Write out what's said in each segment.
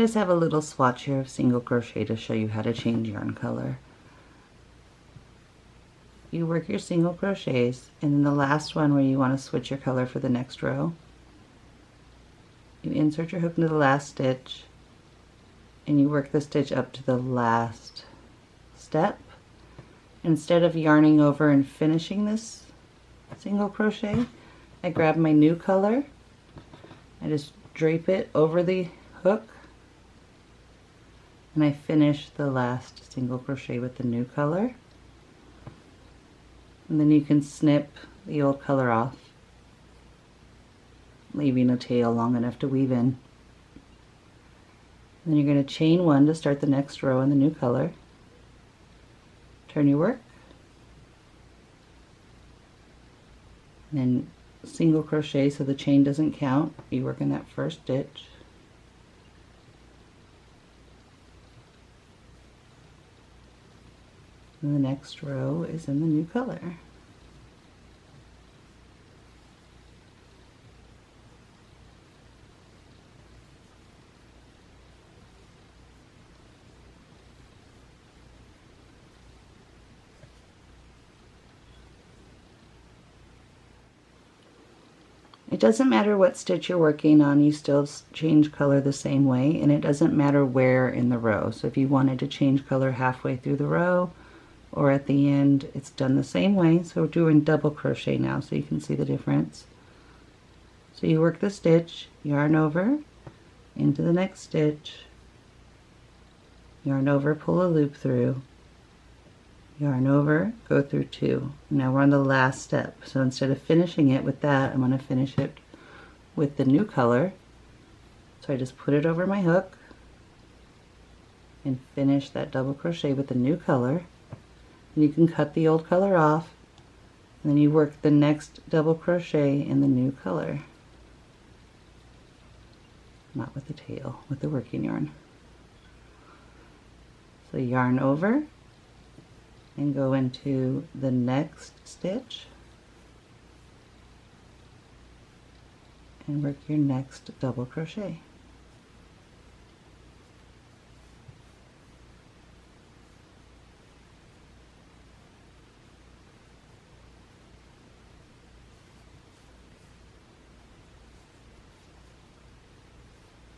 just have a little swatch here of single crochet to show you how to change yarn color. You work your single crochets, and then the last one where you want to switch your color for the next row, you insert your hook into the last stitch and you work the stitch up to the last step. Instead of yarning over and finishing this single crochet, I grab my new color, I just drape it over the hook, and I finish the last single crochet with the new color. And then you can snip the old color off, leaving a tail long enough to weave in. Then you're going to chain one to start the next row in the new color. Turn your work, and then single crochet so the chain doesn't count. You work in that first stitch. And the next row is in the new color. It doesn't matter what stitch you're working on, you still change color the same way, and it doesn't matter where in the row. So if you wanted to change color halfway through the row or at the end, it's done the same way. So we're doing double crochet now so you can see the difference. So you work the stitch, yarn over, into the next stitch, yarn over, pull a loop through, yarn over, go through two. Now we're on the last step. So instead of finishing it with that, I'm going to finish it with the new color. So I just put it over my hook and finish that double crochet with the new color. And you can cut the old color off, and then you work the next double crochet in the new color. Not with the tail, with the working yarn. So yarn over and go into the next stitch and work your next double crochet.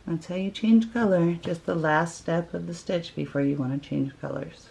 That's how you change color, just the last step of the stitch before you want to change colors.